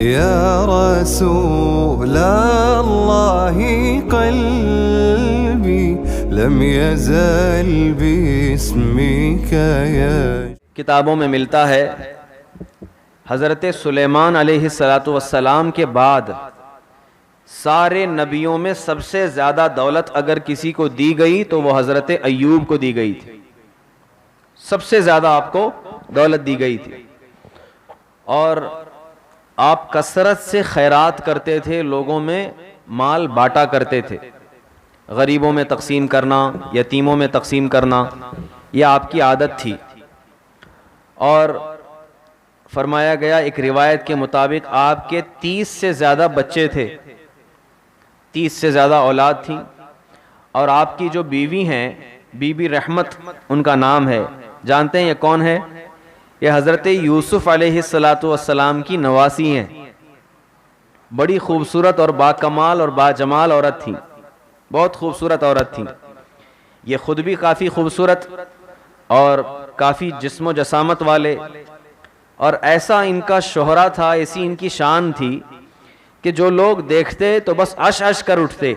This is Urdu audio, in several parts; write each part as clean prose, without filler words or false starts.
يا رسول الله قلبي لم يزل باسمك يا کتابوں میں ملتا ہے حضرت سلیمان علیہ السلام کے بعد سارے نبیوں میں سب سے زیادہ دولت اگر کسی کو دی گئی تو وہ حضرت ایوب کو دی گئی تھی. سب سے زیادہ آپ کو دولت دی گئی تھی اور آپ کثرت سے خیرات کرتے تھے، لوگوں میں مال بانٹا کرتے تھے، غریبوں میں تقسیم کرنا، یتیموں میں تقسیم کرنا، یہ آپ کی عادت تھی. اور فرمایا گیا ایک روایت کے مطابق آپ کے 30 سے زیادہ بچے تھے، 30 سے زیادہ اولاد تھی. اور آپ کی جو بیوی ہیں بی بی رحمت ان کا نام ہے، جانتے ہیں یہ کون ہے؟ یہ حضرت یوسف علیہ السلام کی نواسی ہیں. بڑی خوبصورت اور با کمال اور با جمال عورت تھی، بہت خوبصورت عورت تھی. یہ خود بھی کافی خوبصورت اور کافی جسم و جسامت والے، اور ایسا ان کا شہرہ تھا، ایسی ان کی شان تھی کہ جو لوگ دیکھتے تو بس عش عش کر اٹھتے.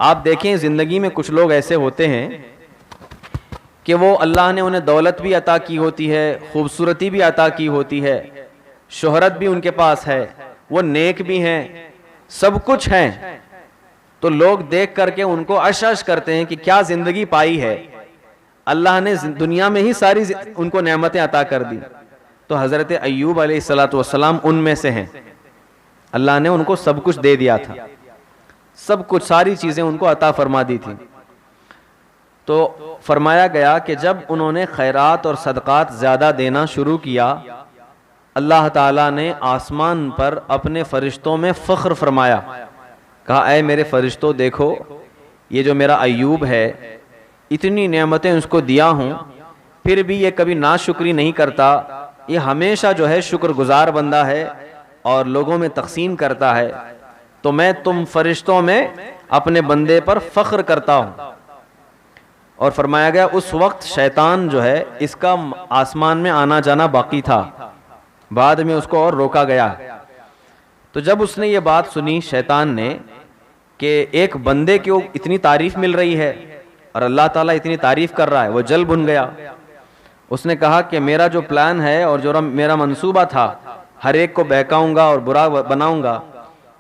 آپ دیکھیں زندگی میں کچھ لوگ ایسے ہوتے ہیں کہ وہ اللہ نے انہیں دولت بھی عطا کی ہوتی ہے، خوبصورتی بھی عطا کی ہوتی ہے، شہرت بھی ان کے پاس ہے، وہ نیک بھی ہیں، سب کچھ ہیں، تو لوگ دیکھ کر کے ان کو عش عش کرتے ہیں کہ کیا زندگی پائی ہے، اللہ نے دنیا میں ہی ساری ان کو نعمتیں عطا کر دی. تو حضرت ایوب علیہ السلام ان میں سے ہیں. اللہ نے ان کو سب کچھ دے دیا تھا، سب کچھ، ساری چیزیں ان کو عطا فرما دی تھی. تو فرمایا گیا کہ جب انہوں نے خیرات اور صدقات زیادہ دینا شروع کیا، اللہ تعالیٰ نے آسمان پر اپنے فرشتوں میں فخر فرمایا، کہا اے میرے فرشتوں دیکھو یہ جو میرا ایوب ہے، اتنی نعمتیں اس کو دیا ہوں، پھر بھی یہ کبھی ناشکری نہیں کرتا، یہ ہمیشہ جو ہے شکر گزار بندہ ہے اور لوگوں میں تقسیم کرتا ہے، تو میں تم فرشتوں میں اپنے بندے پر فخر کرتا ہوں. اور فرمایا گیا اس وقت شیطان جو ہے اس کا آسمان میں آنا جانا باقی تھا، بعد میں اس کو اور روکا گیا. تو جب اس نے یہ بات سنی شیطان نے کہ ایک بندے کی اتنی تعریف مل رہی ہے اور اللہ تعالیٰ اتنی تعریف کر رہا ہے، وہ جل بھن گیا. اس نے کہا کہ میرا جو پلان ہے اور جو میرا منصوبہ تھا، ہر ایک کو بہکاؤں گا اور برا بناؤں گا،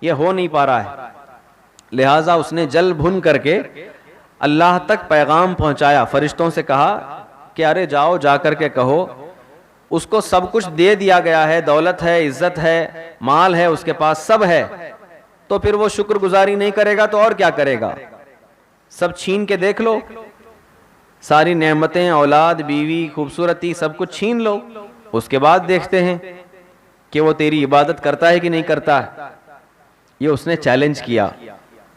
یہ ہو نہیں پا رہا ہے. لہٰذا اس نے جل بھن کر کے اللہ تک پیغام پہنچایا، فرشتوں سے کہا کہ ارے جاؤ جا کر کے کہو اس کو سب کچھ دے دیا گیا ہے، دولت ہے، عزت ہے، مال ہے، اس کے پاس سب ہے، تو پھر وہ شکر گزاری نہیں کرے گا تو اور کیا کرے گا؟ سب چھین کے دیکھ لو، ساری نعمتیں، اولاد، بیوی، خوبصورتی، سب کچھ چھین لو، اس کے بعد دیکھتے ہیں کہ وہ تیری عبادت کرتا ہے کہ نہیں کرتا ہے. یہ اس نے چیلنج کیا.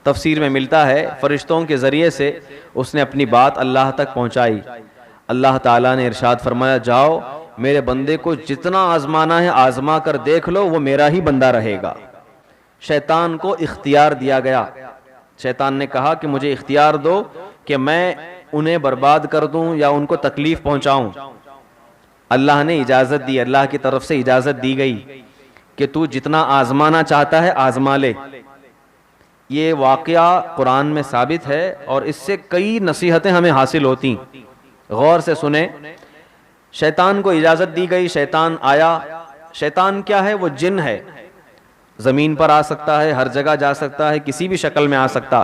تفسیر میں ملتا ہے فرشتوں کے ذریعے سے اس نے اپنی بات اللہ تک پہنچائی. اللہ تعالیٰ نے ارشاد فرمایا جاؤ میرے بندے کو جتنا آزمانا ہے آزما کر دیکھ لو، وہ میرا ہی بندہ رہے گا. شیطان کو اختیار دیا گیا. شیطان نے کہا کہ مجھے اختیار دو کہ میں انہیں برباد کر دوں یا ان کو تکلیف پہنچاؤں. اللہ نے اجازت دی، اللہ کی طرف سے اجازت دی گئی کہ تو جتنا آزمانا چاہتا ہے آزما لے. یہ واقعہ قرآن میں ثابت ہے اور اس سے کئی نصیحتیں ہمیں حاصل ہوتی. غور سے سنیں. شیطان کو اجازت دی گئی، شیطان آیا. شیطان کیا ہے؟ وہ جن ہے، زمین پر آ سکتا ہے، ہر جگہ جا سکتا ہے، کسی بھی شکل میں آ سکتا.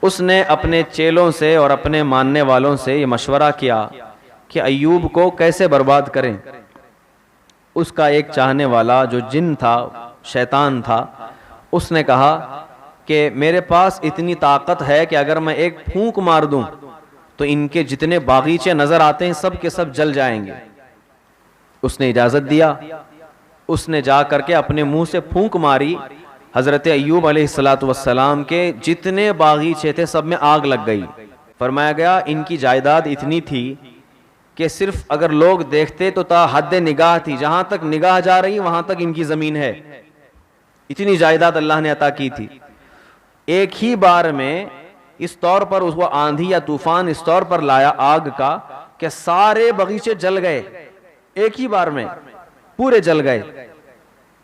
اس نے اپنے چیلوں سے اور اپنے ماننے والوں سے یہ مشورہ کیا کہ ایوب کو کیسے برباد کریں. اس کا ایک چاہنے والا جو جن تھا، شیطان تھا، اس نے کہا کہ میرے پاس اتنی طاقت ہے کہ اگر میں ایک پھونک مار دوں تو ان کے جتنے باغیچے نظر آتے ہیں سب کے سب جل جائیں گے. اس نے اجازت دیا. اس نے جا کر کے اپنے منہ سے پھونک ماری. حضرت ایوب علیہ السلام کے جتنے باغیچے تھے سب میں آگ لگ گئی. فرمایا گیا ان کی جائیداد اتنی تھی کہ صرف اگر لوگ دیکھتے تو تا حد نگاہ تھی، جہاں تک نگاہ جا رہی وہاں تک ان کی زمین ہے. اتنی جائیداد اللہ نے عطا کی تھی. ایک ہی بار میں اس طور پر اس کو آندھی یا طوفان اس طور پر لایا آگ کا کہ سارے باغیچے جل گئے. ایک ہی بار میں پورے جل گئے.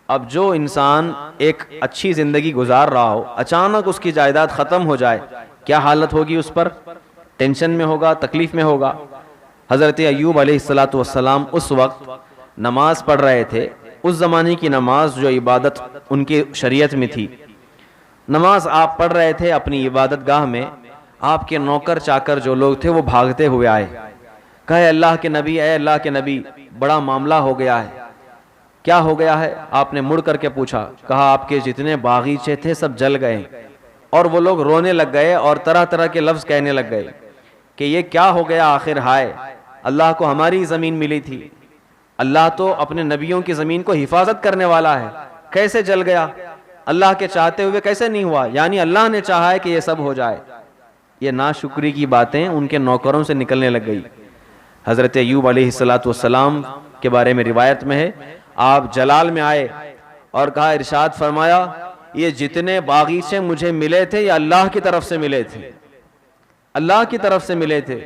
اب جو انسان ایک اچھی زندگی گزار رہا ہو، اچانک اس کی جائیداد ختم ہو جائے، کیا حالت ہوگی اس پر؟ ٹینشن میں ہوگا، تکلیف میں ہوگا۔ حضرت ایوب علیہ الصلاۃ والسلام اس وقت نماز پڑھ رہے تھے، اس زمانے کی نماز جو عبادت ان کی شریعت میں تھی، نماز آپ پڑھ رہے تھے اپنی عبادت گاہ میں، آپ کے نوکر چاکر جو لوگ تھے وہ بھاگتے ہوئے آئے، کہے اللہ کے نبی، اے اللہ کے نبی، بڑا معاملہ ہو گیا ہے۔ کیا ہو گیا ہے؟ آپ نے مڑ کر کے پوچھا، کہا آپ کے جتنے باغیچے تھے سب جل گئے، اور وہ لوگ رونے لگ گئے اور طرح طرح کے لفظ کہنے لگ گئے کہ یہ کیا ہو گیا آخر، ہائے اللہ کو ہماری زمین ملی تھی، اللہ تو اپنے نبیوں کی زمین کو حفاظت کرنے والا ہے، کیسے جل گیا؟ اللہ کے چاہتے ہوئے کیسے نہیں ہوا؟ یعنی اللہ نے چاہا ہے کہ یہ سب ہو جائے۔ یہ ناشکری کی باتیں ان کے نوکروں سے نکلنے لگ گئی۔ حضرت ایوب علیہ الصلاۃ والسلام کے بارے میں روایت میں ہے، آپ جلال میں آئے اور کہا، ارشاد فرمایا، یہ جتنے باغیچے مجھے ملے تھے یہ اللہ کی طرف سے ملے تھے، اللہ کی طرف سے ملے تھے،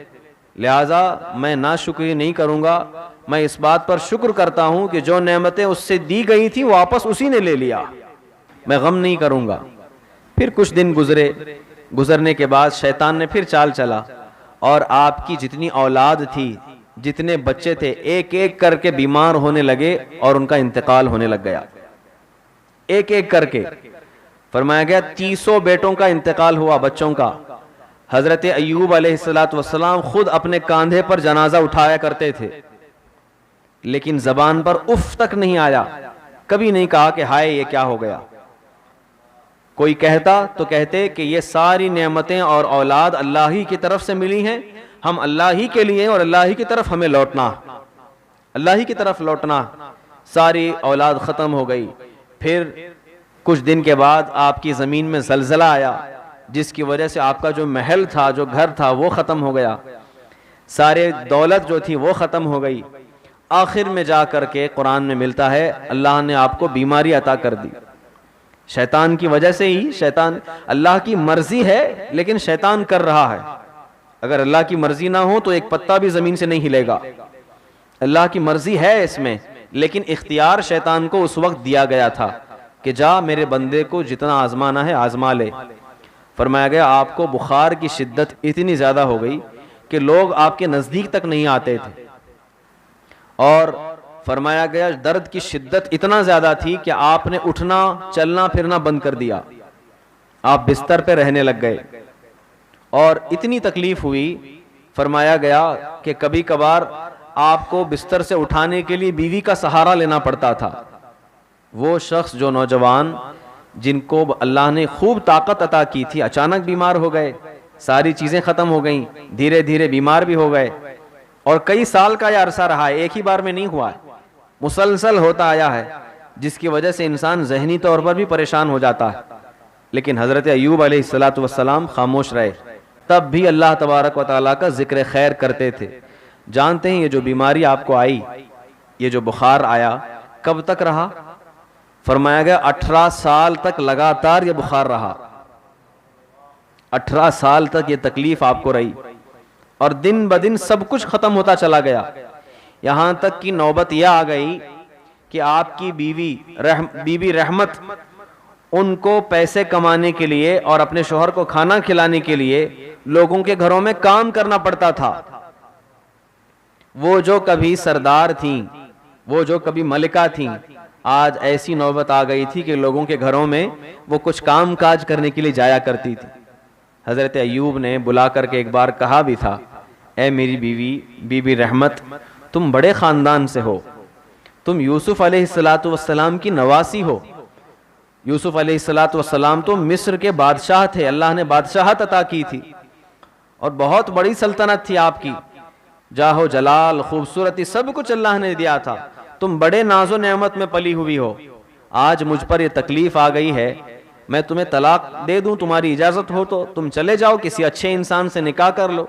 لہٰذا میں ناشکری نہیں کروں گا، میں اس بات پر شکر کرتا ہوں کہ جو نعمتیں اس سے دی گئی تھی واپس اسی نے لے لیا، میں غم نہیں کروں گا۔ پھر کچھ دن گزرنے کے بعد شیطان نے پھر چال چلا، اور آپ کی جتنی اولاد تھی، جتنے بچے تھے، ایک ایک کر کے بیمار ہونے لگے اور ان کا انتقال ہونے لگ گیا، ایک ایک کر کے۔ فرمایا گیا 300 بیٹوں کا انتقال ہوا، بچوں کا۔ حضرت ایوب علیہ الصلاۃ والسلام خود اپنے کاندھے پر جنازہ اٹھایا کرتے تھے، لیکن زبان پر اف تک نہیں آیا، کبھی نہیں کہا کہ ہائے یہ کیا ہو گیا۔ کوئی کہتا تو کہتے کہ یہ ساری نعمتیں اور اولاد اللہ ہی کی طرف سے ملی ہیں، ہم اللہ ہی کے لیے اور اللہ ہی کی طرف ہمیں لوٹنا، اللہ ہی کی طرف لوٹنا۔ ساری اولاد ختم ہو گئی۔ پھر کچھ دن کے بعد آپ کی زمین میں زلزلہ آیا، جس کی وجہ سے آپ کا جو محل تھا، جو گھر تھا، وہ ختم ہو گیا، سارے دولت جو تھی وہ ختم ہو گئی۔ آخر میں جا کر کے قرآن میں ملتا ہے اللہ نے آپ کو بیماری عطا کر دی، شیطان کی وجہ سے ہی۔ شیطان، اللہ کی مرضی ہے لیکن شیطان کر رہا ہے، اگر اللہ کی مرضی نہ ہو تو ایک پتا بھی زمین سے نہیں ہلے گا، اللہ کی مرضی ہے اس میں، لیکن اختیار شیطان کو اس وقت دیا گیا تھا کہ جا میرے بندے کو جتنا آزمانا ہے آزما لے۔ فرمایا گیا آپ کو بخار کی شدت اتنی زیادہ ہو گئی کہ لوگ آپ کے نزدیک تک نہیں آتے تھے، اور فرمایا گیا درد کی شدت اتنا زیادہ تھی کہ آپ نے اٹھنا چلنا پھرنا بند کر دیا، آپ بستر پہ رہنے لگ گئے، اور اتنی تکلیف ہوئی، فرمایا گیا کہ کبھی کبھار آپ کو بستر سے اٹھانے کے لیے بیوی کا سہارا لینا پڑتا تھا۔ وہ شخص، جو نوجوان جن کو اللہ نے خوب طاقت عطا کی تھی، اچانک بیمار ہو گئے، ساری چیزیں ختم ہو گئیں، دھیرے دھیرے بیمار بھی ہو گئے، اور کئی سال کا یہ عرصہ رہا ہے، ایک ہی بار میں نہیں ہوا ہے، مسلسل ہوتا آیا ہے، جس کی وجہ سے انسان ذہنی طور پر بھی پریشان ہو جاتا ہے۔ لیکن حضرت ایوب علیہ الصلاۃ والسلام خاموش رہے، تب بھی اللہ تبارک و تعالیٰ کا ذکر خیر کرتے تھے۔ جانتے ہیں یہ جو بیماری آپ کو آئی، یہ جو بخار آیا، کب تک رہا؟ فرمایا گیا 18 سال تک لگاتار یہ بخار رہا، 18 سال تک یہ تکلیف آپ کو رہی، اور دن بدن سب کچھ ختم ہوتا چلا گیا، یہاں تک کہ نوبت یہ آ گئی کہ آپ کی بیوی رحمت، ان کو پیسے کمانے کے لیے اور اپنے شوہر کو کھانا کھلانے کے لیے لوگوں کے گھروں میں کام کرنا پڑتا تھا۔ وہ جو کبھی سردار تھیں، وہ جو کبھی ملکہ تھیں، آج ایسی نوبت آ گئی تھی کہ لوگوں کے گھروں میں وہ کچھ کام کاج کرنے کے لیے جایا کرتی تھی۔ حضرت ایوب نے بلا کر کے ایک بار کہا بھی تھا، اے میری بیوی رحمت، تم بڑے خاندان سے ہو، تم یوسف علیہ السلام کی نواسی ہو، یوسف علیہ السلام تو مصر کے بادشاہ تھے، اللہ نے بادشاہت عطا کی تھی، اور بہت بڑی سلطنت تھی آپ کی، جاہ و جلال، خوبصورتی، سب کچھ اللہ نے دیا تھا، تم بڑے ناز و نعمت میں پلی ہوئی ہو، آج مجھ پر یہ تکلیف آ گئی ہے، میں تمہیں طلاق دے دوں، تمہاری اجازت ہو تو تم چلے جاؤ، کسی اچھے انسان سے نکاح کر لو،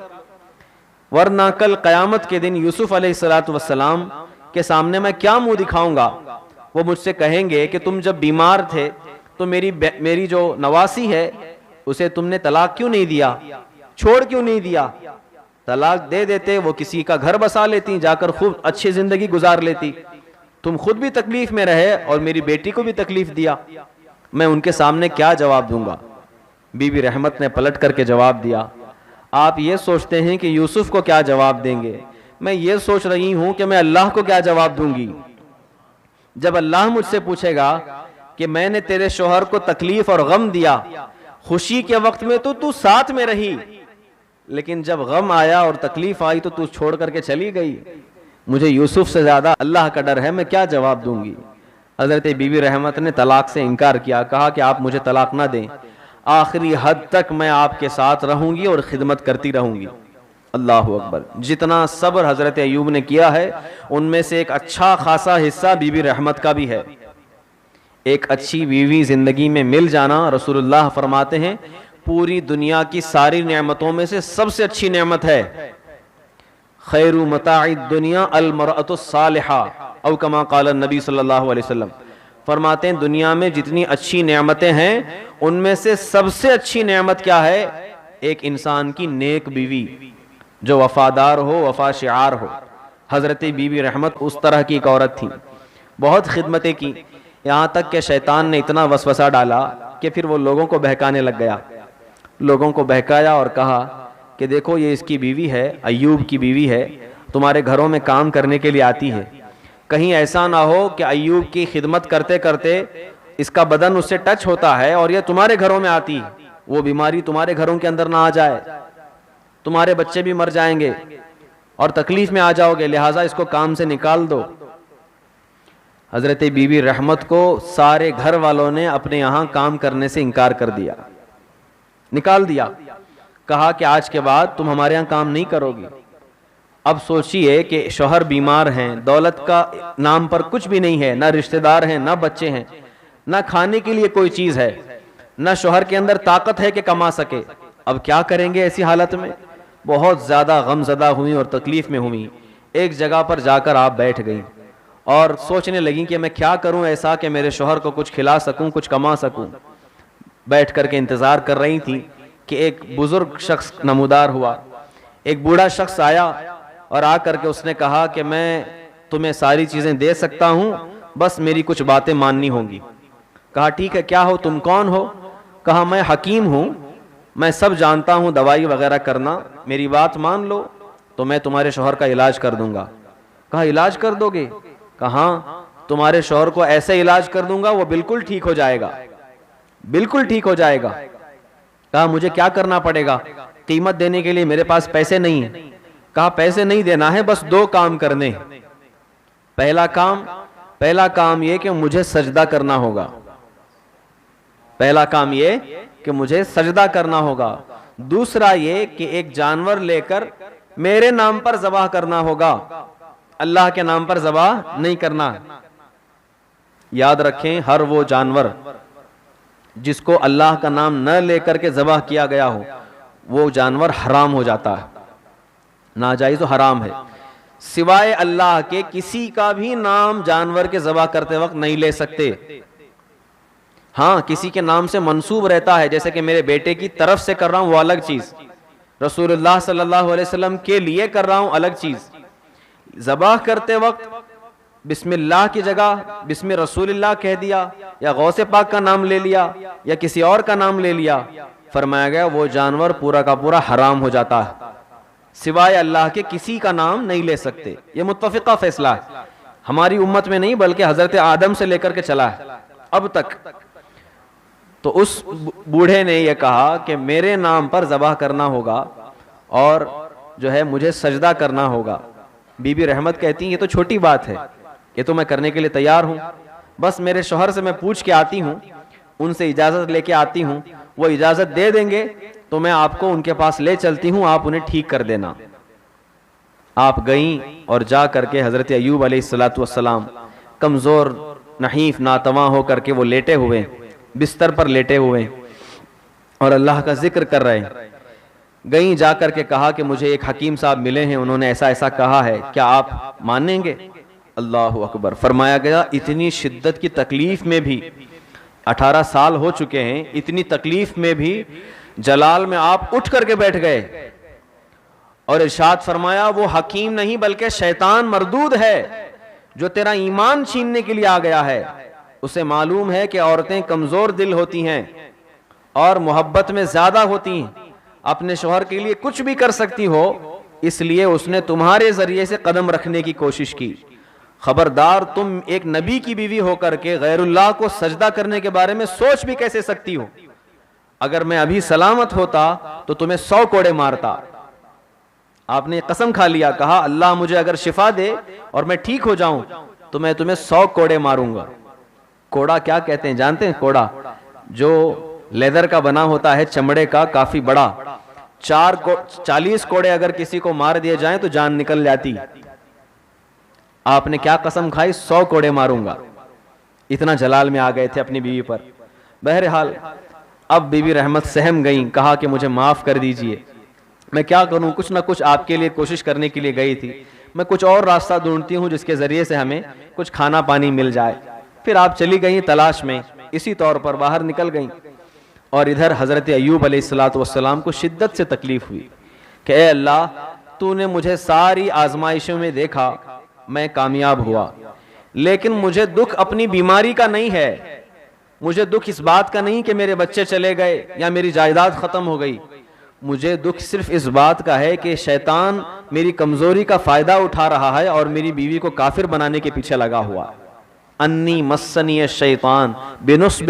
ورنہ کل قیامت کے دن یوسف علیہ السلام کے سامنے میں کیا منہ دکھاؤں گا؟ وہ مجھ سے کہیں گے کہ تم جب بیمار تھے تو میری جو نواسی ہے اسے تم نے طلاق کیوں نہیں دیا، چھوڑ کیوں نہیں دیا؟ طلاق دے دیتے، وہ کسی کا گھر بسا لیتی، جا کر خوب اچھی زندگی گزار لیتی، تم خود بھی تکلیف میں رہے اور میری بیٹی کو بھی تکلیف دیا، میں ان کے سامنے کیا جواب دوں گا؟ بی بی رحمت نے پلٹ کر کے جواب دیا، آپ یہ سوچتے ہیں کہ یوسف کو کیا جواب دیں گے، میں یہ سوچ رہی ہوں کہ میں اللہ کو کیا جواب دوں گی۔ جب اللہ مجھ سے پوچھے گا کہ میں نے تیرے شوہر کو تکلیف اور غم دیا، خوشی کے وقت میں تو ساتھ میں رہی، لیکن جب غم آیا اور تکلیف آئی تو چھوڑ کر کے چلی گئی، مجھے یوسف سے زیادہ اللہ کا ڈر ہے، میں کیا جواب دوں گی؟ حضرت بی بی رحمت نے طلاق سے انکار کیا، کہا کہ آپ مجھے طلاق نہ دیں، آخری حد تک میں آپ کے ساتھ رہوں گی اور خدمت کرتی رہوں گی۔ اللہ اکبر! جتنا صبر حضرت ایوب نے کیا ہے ان میں سے ایک اچھا خاصا حصہ بی بی رحمت کا بھی ہے۔ ایک اچھی بیوی زندگی میں مل جانا، رسول اللہ فرماتے ہیں، پوری دنیا کی ساری نعمتوں میں سے سب سے اچھی نعمت ہے۔ خیر متاع الدنیا المرأۃ الصالحہ، او کما قال النبی صلی اللہ علیہ وسلم، فرماتے ہیں دنیا میں جتنی اچھی نعمتیں ہیں ان میں سے سب سے اچھی نعمت کیا ہے؟ ایک انسان کی نیک بیوی جو وفادار ہو، وفا شعار ہو۔ حضرت بی بی رحمت اس طرح کی ایک عورت تھی، بہت خدمتیں کی، یہاں تک کہ شیطان نے اتنا وسوسہ ڈالا کہ پھر وہ لوگوں کو بہکانے لگ گیا، لوگوں کو بہکایا اور کہا کہ دیکھو یہ اس کی بیوی ہے، ایوب کی بیوی ہے، تمہارے گھروں میں کام کرنے کے لیے آتی ہے، کہیں ایسا نہ ہو کہ ایوب کی خدمت کرتے کرتے اس کا بدن اس سے ٹچ ہوتا ہے اور یہ تمہارے گھروں میں آتی، وہ بیماری تمہارے گھروں کے اندر نہ آ جائے، تمہارے بچے بھی مر جائیں گے اور تکلیف میں آ جاؤ گے، لہٰذا اس کو کام سے نکال دو۔ حضرت بی بی رحمت کو سارے گھر والوں نے اپنے یہاں کام کرنے سے انکار کر دیا، نکال دیا، کہا کہ آج کے بعد تم ہمارے یہاں کام نہیں کرو گی۔ اب سوچئے کہ شوہر بیمار ہیں، دولت کا نام پر کچھ بھی نہیں ہے، نہ رشتہ دار ہیں، نہ بچے ہیں، نہ کھانے کے لیے کوئی چیز ہے، نہ شوہر کے اندر طاقت ہے کہ کما سکے، اب کیا کریں گے ایسی حالت میں؟ بہت زیادہ غم زدہ ہوئی اور تکلیف میں ہوئی، ایک جگہ پر جا کر آپ بیٹھ گئیں اور سوچنے لگیں کہ میں کیا کروں ایسا کہ میرے شوہر کو کچھ کھلا سکوں، کچھ کما سکوں۔ بیٹھ کر کے انتظار کر رہی تھی کہ ایک بزرگ شخص نمودار ہوا، ایک بوڑھا شخص آیا اور آ کر کے اس نے کہا کہ میں تمہیں ساری چیزیں دے سکتا ہوں، بس میری کچھ باتیں ماننی ہوں گی۔ کہا ٹھیک ہے، کیا ہو، تم کون ہو؟ کہا میں حکیم ہوں، میں سب جانتا ہوں، دوائی وغیرہ کرنا، میری بات مان لو تو میں تمہارے شوہر کا علاج کر دوں گا۔ کہا علاج کر دو گے؟ کہا ہاں، تمہارے شوہر کو ایسے علاج کر دوں گا وہ بالکل ٹھیک ہو جائے گا، بالکل ٹھیک ہو جائے گا۔ کہا مجھے کیا کرنا پڑے گا؟ قیمت دینے کے لیے میرے پاس پیسے نہیں ہیں۔ کہا پیسے نہیں دینا ہے، بس دو کام کرنے۔ پہلا کام یہ کہ مجھے سجدہ کرنا ہوگا، پہلا کام یہ کہ مجھے سجدہ کرنا ہوگا، دوسرا یہ کہ ایک جانور لے کر میرے نام پر ذبح کرنا ہوگا، اللہ کے نام پر ذبح نہیں کرنا۔ یاد رکھیں، ہر وہ جانور جس کو اللہ کا نام نہ لے کر کے ذبح کیا گیا ہو وہ جانور حرام ہو جاتا ہے، ناجائز و حرام ہے۔ سوائے اللہ کے کسی کا بھی نام جانور کے ذبح کرتے وقت نہیں لے سکتے۔ ہاں کسی کے نام سے منسوب رہتا ہے، جیسے کہ میرے بیٹے کی طرف سے کر رہا ہوں وہ الگ چیز، رسول اللہ صلی اللہ علیہ وسلم کے لیے کر رہا ہوں الگ چیز۔ ذبح کرتے وقت بسم اللہ کی جگہ بسم رسول اللہ کہہ دیا، یا غوث پاک کا نام لے لیا، یا کسی اور کا نام لے لیا، فرمایا گیا وہ جانور پورا کا پورا حرام ہو جاتا ہے، سوائے اللہ کے کسی کا نام نہیں لے سکتے۔ یہ متفقہ فیصلہ ہے، ہماری امت میں نہیں بلکہ حضرت آدم سے لے کر کے چلا ہے اب تک۔ تو اس بوڑھے نے یہ کہا کہ میرے نام پر ذبح کرنا ہوگا اور جو ہے مجھے سجدہ کرنا ہوگا۔ بی بی رحمت کہتی ہیں یہ تو چھوٹی بات ہے، یہ تو میں کرنے کے لیے تیار ہوں، بس میرے شوہر سے میں پوچھ کے آتی ہوں، ان سے اجازت لے کے آتی ہوں، وہ اجازت دے دیں گے تو میں آپ کو ان کے پاس لے چلتی ہوں، آپ انہیں ٹھیک کر دینا۔ آپ گئیں اور جا کر کے حضرت ایوب علیہ السلام کمزور نحیف ناتواں ہو کر کے وہ لیٹے ہوئے، بستر پر لیٹے ہوئے اور اللہ کا ذکر کر رہے ہیں۔ گئیں جا کر کے کہا کہ مجھے ایک حکیم صاحب ملے ہیں، انہوں نے ایسا ایسا کہا ہے، کیا آپ مانیں گے؟ اللہ اکبر! فرمایا گیا اتنی شدت کی تکلیف میں بھی، 18 سال ہو چکے ہیں، اتنی تکلیف میں بھی جلال میں آپ اٹھ کر کے بیٹھ گئے اور ارشاد فرمایا وہ حکیم نہیں بلکہ شیطان مردود ہے، جو تیرا ایمان چھیننے کے لیے آ گیا ہے اسے معلوم ہے کہ عورتیں کمزور دل ہوتی ہیں اور محبت میں زیادہ ہوتی ہیں, اپنے شوہر کے لیے کچھ بھی کر سکتی ہو, اس لیے اس نے تمہارے ذریعے سے قدم رکھنے کی کوشش کی. خبردار, تم ایک نبی کی بیوی ہو کر کے غیر اللہ کو سجدہ کرنے کے بارے میں سوچ بھی کیسے سکتی ہو؟ اگر میں ابھی سلامت ہوتا تو تمہیں 100 کوڑے مارتا. آپ نے قسم کھا لیا, کہا اللہ مجھے اگر شفا دے اور میں ٹھیک ہو جاؤں تو میں تمہیں 100 کوڑے ماروں گا. کوڑا کیا کہتے ہیں جانتے ہیں؟ کوڑا جو لیدر کا بنا ہوتا ہے, چمڑے کا, کافی بڑا. 40 کوڑے اگر کسی کو مار دیے جائیں تو جان نکل جاتی. آپ نے کیا قسم کھائی؟ 100 کوڑے ماروں گا. اتنا جلال میں آ گئے تھے اپنی بیوی پر. بہرحال اب بیوی رحمت سہم گئیں, کہا کہ مجھے معاف کر دیجئے, میں کیا کروں, کچھ نہ کچھ آپ کے لیے کوشش کرنے کے لیے گئی تھی, میں کچھ اور راستہ ڈھونڈتی ہوں جس کے ذریعے سے ہمیں کچھ کھانا پانی مل جائے. پھر آپ چلی گئیں تلاش میں, اسی طور پر باہر نکل گئیں. اور ادھر حضرت ایوب علیہ السلام کو شدت سے تکلیف ہوئی کہ اے اللہ, تو نے مجھے ساری آزمائشوں میں دیکھا, میں کامیاب ہوا, لیکن مجھے دکھ اپنی بیماری کا نہیں ہے, مجھے دکھ اس بات کا نہیں کہ میرے بچے چلے گئے یا میری جائیداد ختم ہو گئی, مجھے دکھ صرف اس بات کا ہے کہ شیطان میری کمزوری کا فائدہ اٹھا رہا ہے اور میری بیوی کو کافر بنانے کے پیچھے لگا ہوا. انی مسنی الشیطان بنصب,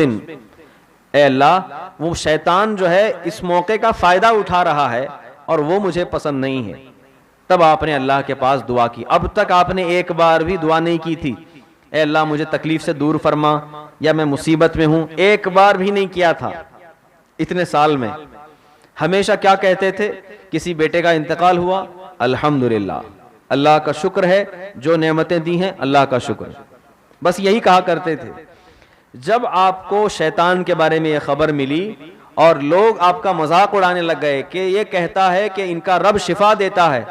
اے اللہ وہ شیطان جو ہے اس موقع کا فائدہ اٹھا رہا ہے اور وہ مجھے پسند نہیں ہے. تب آپ نے اللہ کے پاس دعا کی. اب تک آپ نے ایک بار بھی دعا نہیں کی تھی اے اللہ مجھے تکلیف سے دور فرما یا میں مصیبت میں ہوں, ایک بار بھی نہیں کیا تھا اتنے سال میں. ہمیشہ کیا کہتے تھے؟ کسی بیٹے کا انتقال ہوا, الحمدللہ, اللہ کا شکر ہے, جو نعمتیں دی ہیں اللہ کا شکر, بس یہی کہا کرتے تھے. جب آپ کو شیطان کے بارے میں یہ خبر ملی اور لوگ آپ کا مذاق اڑانے لگ گئے کہ یہ کہتا ہے کہ ان کا رب شفا دیتا ہے,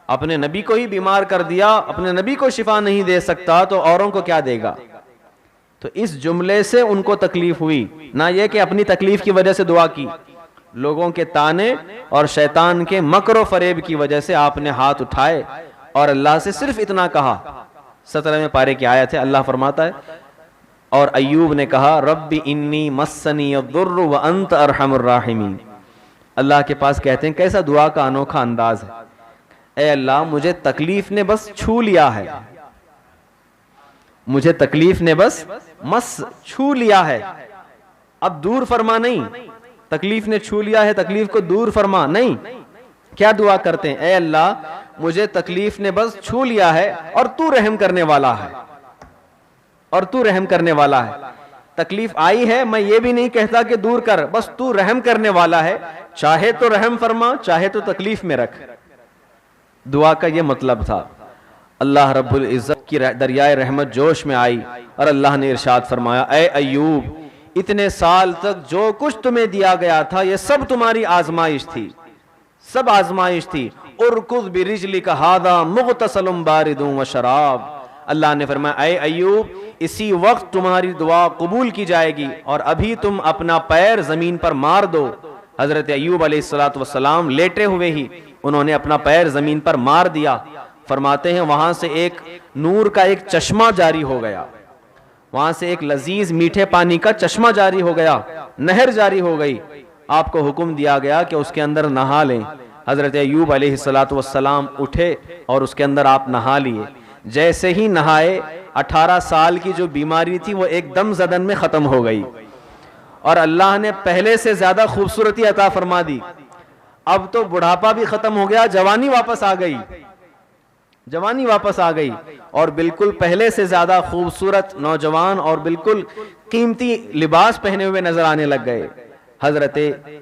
اپنے نبی کو ہی بیمار کر دیا, اپنے نبی کو شفا نہیں دے سکتا تو اوروں کو کیا دے گا, تو اس جملے سے ان کو تکلیف ہوئی. نہ یہ کہ اپنی تکلیف کی وجہ سے دعا کی, لوگوں کے تانے اور شیطان کے مکر و فریب کی وجہ سے آپ نے ہاتھ اٹھائے اور اللہ سے صرف اتنا کہا. 17ویں پارے کی آیت ہے, اللہ فرماتا ہے اور ایوب نے کہا رب انی مسنی الضر وانت ارحم الراحمین. اللہ کے پاس کہتے ہیں کیسا دعا کا انوکھا انداز ہے, اے اللہ مجھے تکلیف نے بس چھو لیا ہے, مجھے تکلیف نے بس چھو لیا ہے, اب دور فرما نہیں. تکلیف نے چھو لیا ہے, تکلیف کو دور فرما نہیں. کیا دعا کرتے ہیں؟ اے اللہ مجھے تکلیف نے بس چھو لیا ہے اور تو رحم کرنے والا ہے, اور تو رحم کرنے والا ہے. تکلیف آئی ہے, میں یہ بھی نہیں کہتا کہ دور کر, بس تو رحم کرنے والا ہے, چاہے تو رحم فرما, چاہے تو تکلیف میں رکھ. دعا کا یہ مطلب تھا. اللہ رب العزت کی دریائے رحمت جوش میں آئی اور اللہ نے ارشاد فرمایا اے ایوب, اتنے سال تک جو کچھ تمہیں دیا گیا تھا یہ سب تمہاری آزمائش تھی, سب آزمائش تھی. ارکض برجلک ھذا مغتسل بارد وشراب. اللہ نے فرمایا اے ایوب اسی وقت تمہاری دعا قبول کی جائے گی اور ابھی تم اپنا پیر زمین پر مار دو. حضرت ایوب علیہ السلام لیٹے ہوئے ہی انہوں نے اپنا پیر زمین پر مار دیا. فرماتے ہیں وہاں سے ایک نور کا ایک چشمہ جاری ہو گیا, وہاں سے ایک لذیذ میٹھے پانی کا چشمہ جاری ہو گیا, نہر جاری ہو گئی. آپ کو حکم دیا گیا کہ اس کے اندر نہا لیں. حضرت ایوب علیہ السلام اٹھے اور اس کے اندر آپ نہا لیے. جیسے ہی نہائے 18 سال کی جو بیماری تھی وہ ایک دم زدن میں ختم ہو گئی اور اللہ نے پہلے سے زیادہ خوبصورتی عطا فرما دی. اب تو بڑھاپا بھی ختم ہو گیا, جوانی واپس آ گئی, جوانی واپس آ گئی اور بالکل پہلے سے زیادہ خوبصورت نوجوان اور بالکل قیمتی لباس پہنے ہوئے نظر آنے لگ گئے. حضرت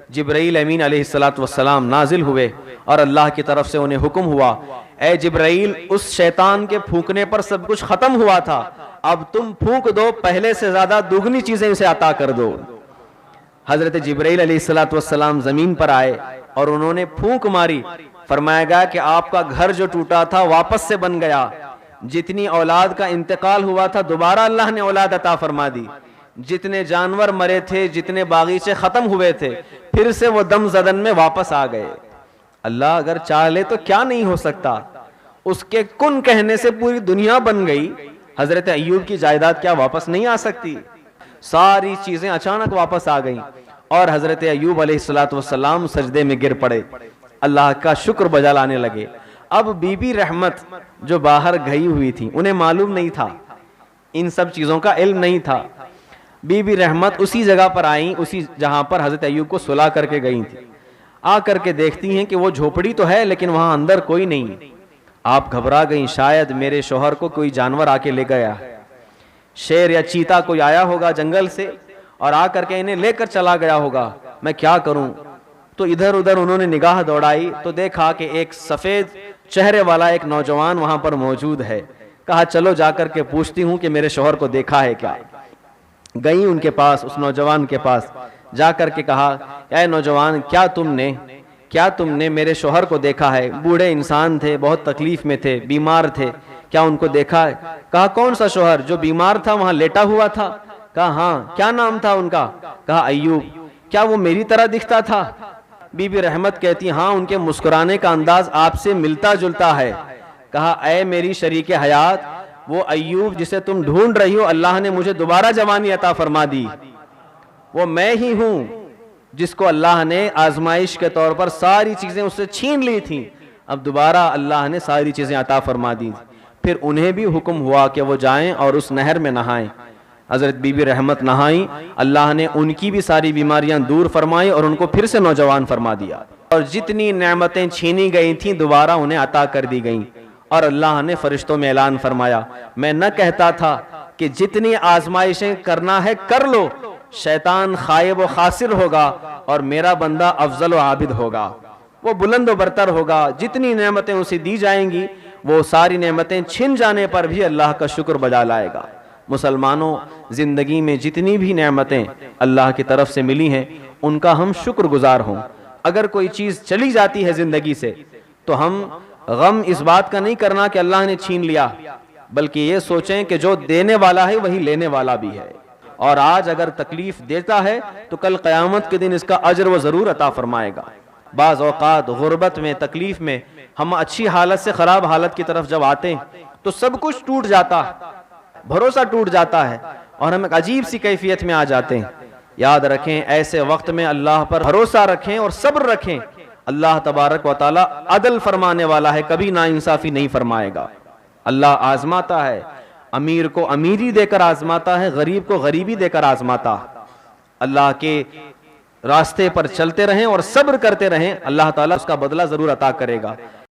جبرائیل امین علیہ السلام نازل ہوئے اور اللہ کی طرف سے انہیں حکم ہوا اے جبرائیل اس شیطان کے پھونکنے پر سب کچھ ختم ہوا تھا, اب تم پھونک دو, پہلے سے زیادہ دوگنی چیزیں اسے عطا کر دو. حضرت جبرائیل علیہ السلام زمین پر آئے اور انہوں نے پھونک ماری. فرمایا گیا کہ آپ کا گھر جو ٹوٹا تھا واپس سے بن گیا, جتنی اولاد کا انتقال ہوا تھا دوبارہ اللہ نے اولاد عطا فرما دی, جتنے جانور مرے تھے, جتنے باغیچے ختم ہوئے تھے, پھر سے وہ دم زدن میں واپس آ گئے. اللہ اگر چاہ لے تو کیا نہیں ہو سکتا. اس کے کن کہنے سے پوری دنیا بن گئی. حضرت ایوب کی جائیداد کیا واپس نہیں آ سکتی؟ ساری چیزیں اچانک واپس آ گئیں اور حضرت ایوب علیہ السلام سجدے میں گر پڑے, اللہ کا شکر بجا لانے لگے. اب بی بی رحمت جو باہر گئی ہوئی تھی, انہیں معلوم نہیں تھا, ان سب چیزوں کا علم نہیں تھا. بی بی رحمت اسی جگہ پر آئیں, اسی جہاں پر حضرت ایوب کو صلح کر کے گئی تھی. آ کر کے دیکھتی ہیں کہ وہ جھوپڑی تو ہے لیکن وہاں اندر کوئی نہیں. آپ گھبرا گئیں, شاید میرے شوہر کو کوئی جانور آ کے لے گیا, شیر یا چیتا کوئی آیا ہوگا جنگل سے اور آ کر کے انہیں لے کر چلا گیا ہوگا, میں کیا کروں. تو ادھر ادھر انہوں نے نگاہ دوڑائی تو دیکھا کہ ایک سفید چہرے والا ایک نوجوان وہاں پر موجود ہے. کہا چلو جا کر کے پوچھتی ہوں کہ میرے شوہر کو دیکھا ہے کیا. گئی ان کے پاس, اس نوجوان کے پاس جا کر کے کہا, اے نوجوان, کیا تم نے میرے شوہر کو دیکھا ہے؟ بوڑھے انسان تھے, بہت تکلیف میں تھے, بیمار تھے, کیا ان کو دیکھا ہے؟ کہا کون سا شوہر؟ جو بیمار تھا وہاں لیٹا ہوا تھا. کہا ہاں. کیا نام تھا ان کا؟ کہا ایوب. کیا وہ میری طرح دکھتا تھا؟ بی بی رحمت کہتی ہاں, ان کے مسکرانے کا انداز آپ سے ملتا جلتا ہے. کہا اے میری شریک حیات, وہ ایوب جسے تم ڈھونڈ رہی ہو, اللہ نے مجھے دوبارہ جوانی عطا فرما دی. وہ میں ہی ہوں جس کو اللہ نے آزمائش کے طور پر ساری چیزیں اس سے چھین لی تھیں, اب دوبارہ اللہ نے ساری چیزیں عطا فرما دی. پھر انہیں بھی حکم ہوا کہ وہ جائیں اور اس نہر میں نہائیں. حضرت بی بی رحمت نہائیں, اللہ نے ان کی بھی ساری بیماریاں دور فرمائی اور ان کو پھر سے نوجوان فرما دیا, اور جتنی نعمتیں چھینی گئی تھیں دوبارہ انہیں عطا کر دی گئیں. اور اللہ نے فرشتوں میں اعلان فرمایا, میں نہ کہتا تھا کہ جتنی آزمائشیں کرنا ہے کر لو, شیطان خائب و خاسر ہوگا اور میرا بندہ افضل و عابد ہوگا, وہ بلند و برتر ہوگا. جتنی نعمتیں اسے دی جائیں گی وہ ساری نعمتیں چھن جانے پر بھی اللہ کا شکر بجا لائے گا. مسلمانوں, زندگی میں جتنی بھی نعمتیں اللہ کی طرف سے ملی ہیں ان کا ہم شکر گزار ہوں. اگر کوئی چیز چلی جاتی ہے زندگی سے تو ہم غم اس بات کا نہیں کرنا کہ اللہ نے چھین لیا, بلکہ یہ سوچیں کہ جو دینے والا ہے وہی لینے والا بھی ہے, اور آج اگر تکلیف دیتا ہے تو کل قیامت کے دن اس کا اجر وہ ضرور عطا فرمائے گا. بعض اوقات غربت میں, تکلیف میں ہم اچھی حالت سے خراب حالت کی طرف جب آتے ہیں تو سب کچھ ٹوٹ جاتا, بھروسہ ٹوٹ جاتا ہے اور ہم ایک عجیب سی کیفیت میں آ جاتے ہیں. یاد رکھیں, ایسے وقت میں اللہ پر بھروسہ رکھیں اور صبر رکھیں. اللہ تبارک و تعالی عدل فرمانے والا ہے, کبھی ناانصافی نہیں فرمائے گا. اللہ آزماتا ہے, امیر کو امیری دے کر آزماتا ہے, غریب کو غریبی دے کر آزماتا. اللہ کے راستے پر چلتے رہیں اور صبر کرتے رہیں, اللہ تعالیٰ اس کا بدلہ ضرور عطا کرے گا.